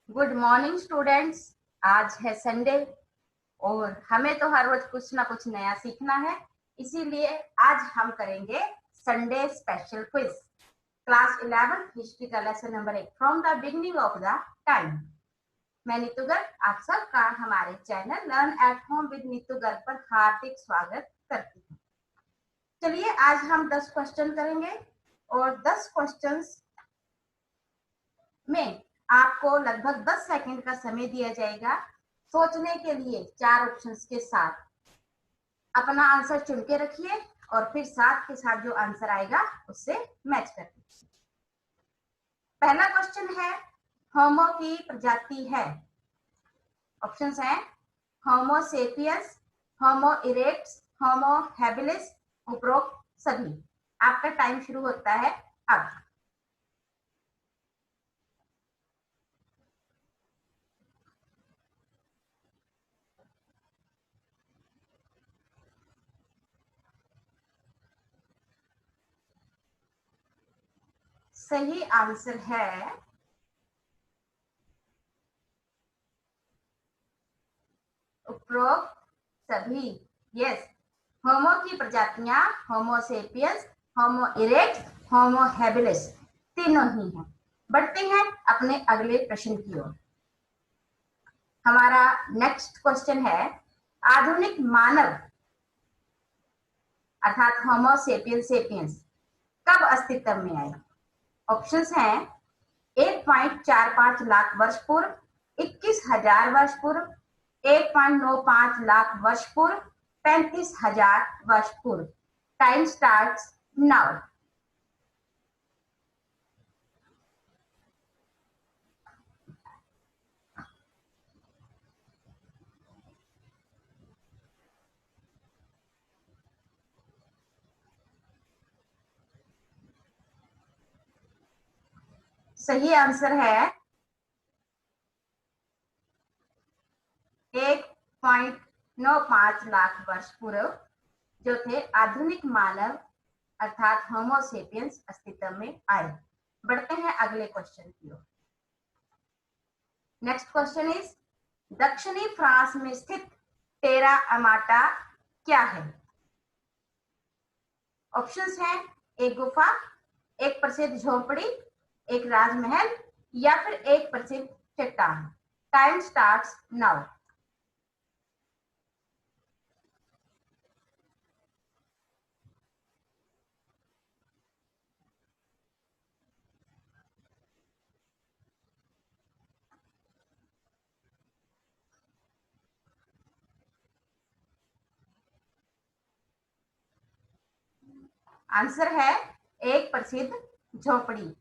Good morning students. आज है Sunday और हमें तो हर रोज कुछ ना कुछ नया सीखना है, इसीलिए आज हम करेंगे Sunday special quiz. Class 11 history का lesson number 1 from the beginning of the time. मैं नीतू गर्ग आप सबका हमारे channel learn at home with Neetu Garg पर हार्दिक स्वागत करती हूँ। चलिए आज हम 10 क्वेश्चन करेंगे और 10 क्वेश्चंस में आपको लगभग 10 सेकंड का समय दिया जाएगा सोचने के लिए। 4 ऑप्शंस के साथ अपना आंसर चुन के रखिए और फिर साथ के साथ जो आंसर आएगा उससे मैच कर दीजिए। पहला क्वेश्चन है, होमो की प्रजाति है। ऑप्शंस हैं होमो सेपियंस, होमो इरेक्ट्स, होमो हैबिलिस, उपरोक्त सभी। आपका टाइम शुरू होता है अब। सही आंसर है उपरोक्त सभी। यस, होमो की प्रजातियां होमो सेपियंस, होमो इरेक्ट्स, होमो हैबिलिस तीनों ही हैं। बढ़ते हैं अपने अगले प्रश्न की ओर। हमारा नेक्स्ट क्वेश्चन है, आधुनिक मानव अर्थात होमो सेपियंस सेपियंस कब अस्तित्व में आए। ऑप्शंस हैं 1.45 लाख वर्ष पूर्व, 21,000 वर्ष पूर्व, 1.95 लाख वर्ष पूर्व, 35,000 वर्ष पूर्व। Time starts now. सही आंसर है 1.95 लाख वर्ष पूर्व जो थे आधुनिक मानव अर्थात होमो सेपियंस अस्तित्व में आए। बढ़ते हैं अगले क्वेश्चन की ओर। नेक्स्ट क्वेश्चन इज, दक्षिणी फ्रांस में स्थित टेरा अमाटा क्या है। ऑप्शंस हैं एक गुफा, एक प्रसिद्ध झोपड़ी, एक राजमहल या फिर एक प्रसिद्ध चट्टान। Time starts now. आंसर है एक प्रसिद्ध झोपड़ी।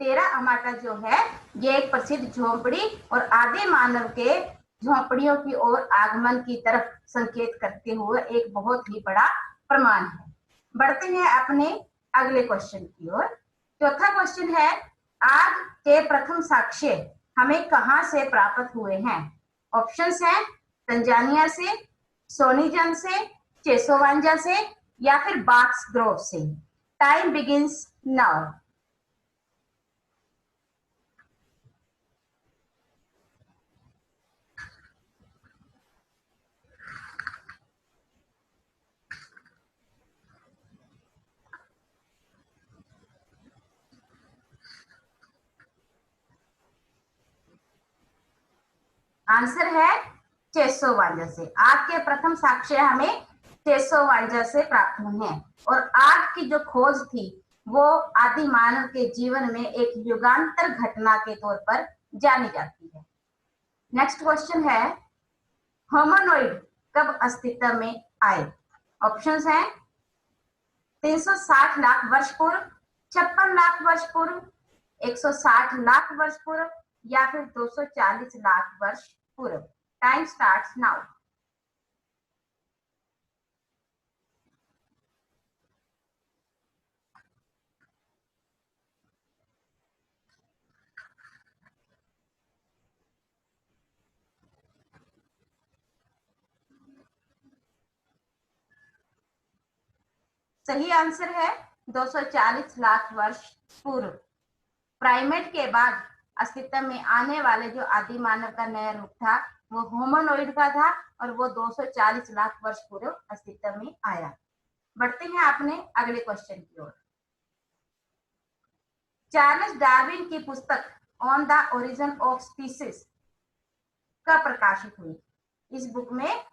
टेरा अमाटा जो है ये एक प्रसिद्ध झोपड़ी और आदि मानव के झोपड़ियों की ओर आगमन की तरफ संकेत करते हुए एक बहुत ही बड़ा प्रमाण है। बढ़ते हैं अपने अगले क्वेश्चन की ओर। चौथा क्वेश्चन है, आग के प्रथम साक्ष्य हमें कहां से प्राप्त हुए हैं। ऑप्शंस हैं तंजानिया से, सोनीजन से, चेसोवांजा से या फिर बाक्स ग्रोव से। Time begins now. आंसर है चेसोवांजा से। आग के प्रथम साक्ष्य हमें चेसोवांजा से प्राप्त हुए हैं और आग की जो खोज थी वो आदि मानव के जीवन में एक युगांतर घटना के तौर पर जानी जाती है। नेक्स्ट क्वेश्चन है, होमोनोइड कब अस्तित्व में आए। ऑप्शंस हैं 360 लाख वर्ष पूर्व, 56 लाख वर्ष पूर्व, 160 लाख वर्ष पूर्व या फिर 240 लाख वर्ष पूर्व। Time starts now. सही आंसर है 240 लाख वर्ष पूर्व। प्राइमेट के बाद अस्तित्व में आने वाले जो आदि मानव का नया रूप था वो होमोनोइड का था और वो 240 लाख वर्ष पूर्व अस्तित्व में आया। बढ़ते हैं अपने अगले क्वेश्चन की ओर। चार्ल्स डार्विन की पुस्तक on the origin of species कब प्रकाशित हुई? इस बुक में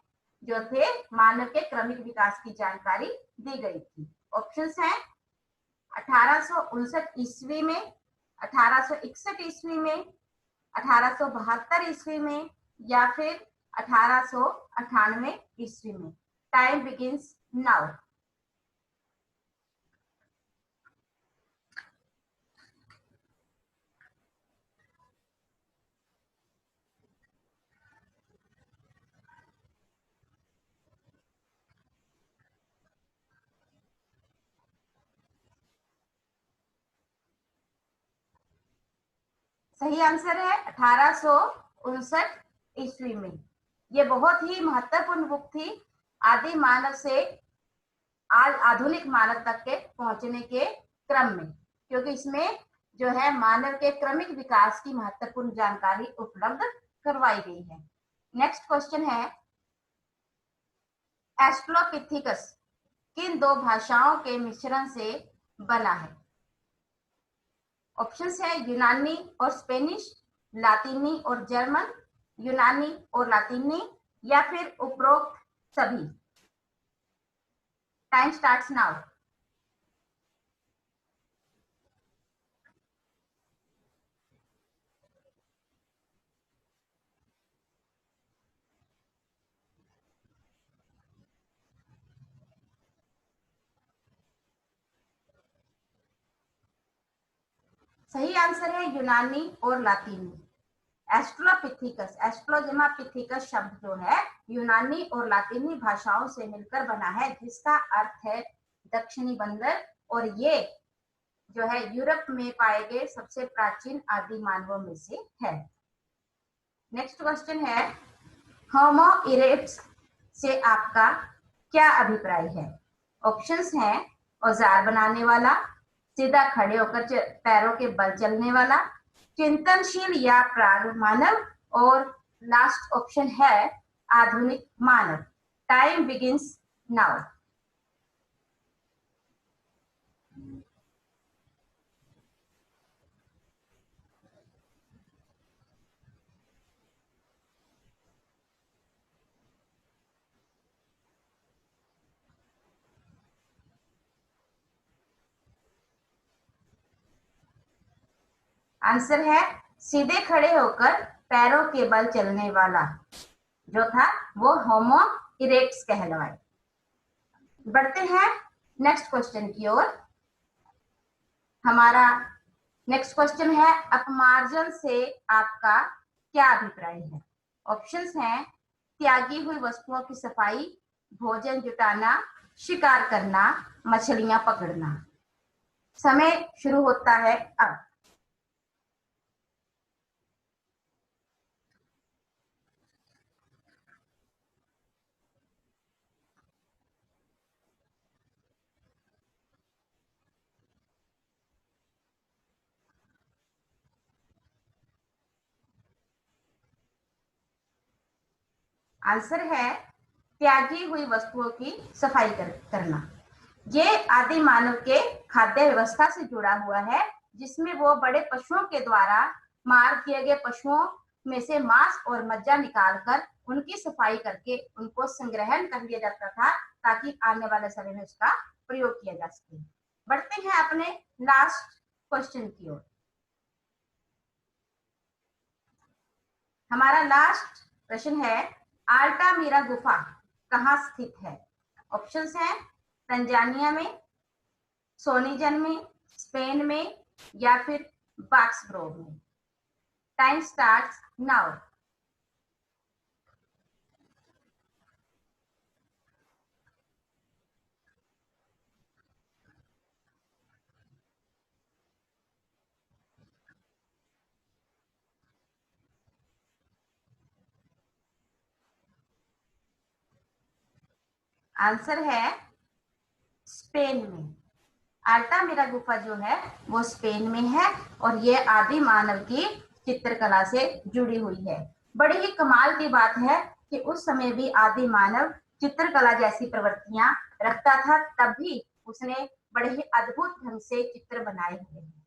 जो थे मानव के क्रमिक विकास की जानकारी दी गई थी। ऑप्शंस हैं 1859 ईस्वी में, 1861 ईस्वी में, 1872 ईस्वी में या फिर 1898 ईस्वी में। Time begins now. सही आंसर है 1859 ईस्वी में। ये बहुत ही महत्वपूर्ण बुक थी आदि मानव से आज आधुनिक मानव तक के पहुंचने के क्रम में, क्योंकि इसमें जो है मानव के क्रमिक विकास की महत्वपूर्ण जानकारी उपलब्ध करवाई गई है। नेक्स्ट क्वेश्चन है, एस्ट्रोपिथेकस किन दो भाषाओं के मिश्रण से बना है? ऑप्शंस है यूनानी और स्पेनिश, लातीनी और जर्मन, यूनानी और लातीनी या फिर उपरोक्त सभी। Time starts now. सही आंसर है यूनानी और लातीनी। एस्ट्रोपिथेकस, एस्ट्रोजेमापिथेकस शब्द जो है यूनानी और लातीनी भाषाओं से मिलकर बना है, जिसका अर्थ है दक्षिणी बंदर, और ये जो है यूरोप में पाए गए सबसे प्राचीन आदि मानवों में से है। नेक्स्ट क्वेश्चन है, होमो इरेक्टस से आपका क्या अभिप्राय है? ऑप्शंस हैं औजार बनाने वाला, सीधा खड़े होकर पैरों के बल चलने वाला, चिंतनशील या प्राग मानव, और लास्ट ऑप्शन है आधुनिक मानव। Time begins now. आंसर है सीधे खड़े होकर पैरों के बल चलने वाला जो था वो होमो इरेक्टस कहलाए। बढ़ते हैं नेक्स्ट क्वेश्चन की ओर। हमारा नेक्स्ट क्वेश्चन है, अपमार्जन से आपका क्या अभिप्राय है? ऑप्शंस हैं त्यागी हुई वस्तुओं की सफाई, भोजन जुटाना, शिकार करना, मछलियां पकड़ना। समय शुरू होता है अब। आंसर है त्यागी हुई वस्तुओं की सफाई करना। ये आदि मानव के खाद्य व्यवस्था से जुड़ा हुआ है, जिसमें वो बड़े पशुओं के द्वारा मार किए गए पशुओं में से मांस और मज्जा निकालकर उनकी सफाई करके उनको संग्रहण कर लिया जाता था, ताकि आने वाले समय में उसका प्रयोग किया जा सके। बढ़ते हैं अपने लास्ट क्वेश्चन की ओर। हमारा लास्ट प्रश्न है, अल्टामिरा गुफा कहाँ स्थित है? ऑप्शंस हैं तंजानिया में, सोनीजन में, स्पेन में या फिर बॉक्सग्रोव में। Time starts now. आंसर है स्पेन में। अल्टामिरा गुफा जो है वो स्पेन में है और ये आदि मानव की चित्रकला से जुड़ी हुई है। बड़ी ही कमाल की बात है कि उस समय भी आदि मानव चित्रकला जैसी प्रवृत्तियां रखता था, तब भी उसने बड़े ही अद्भुत ढंग से चित्र बनाए हुए हैं।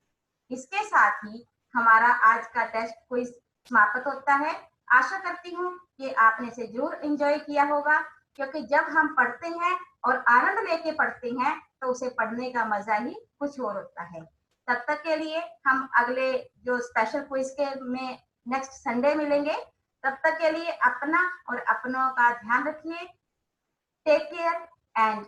इसके साथ ही हमारा आज का टेस्ट क्विज समाप्त होता है। आशा करती हूँ कि आपने इसे जरूर एंजॉय किया होगा, क्योंकि जब हम पढ़ते हैं और आनंद लेके पढ़ते हैं तो उसे पढ़ने का मजा ही कुछ और होता है। तब तक के लिए हम अगले जो स्पेशल क्विज के में नेक्स्ट संडे मिलेंगे। तब तक के लिए अपना और अपनों का ध्यान रखिए। Take care and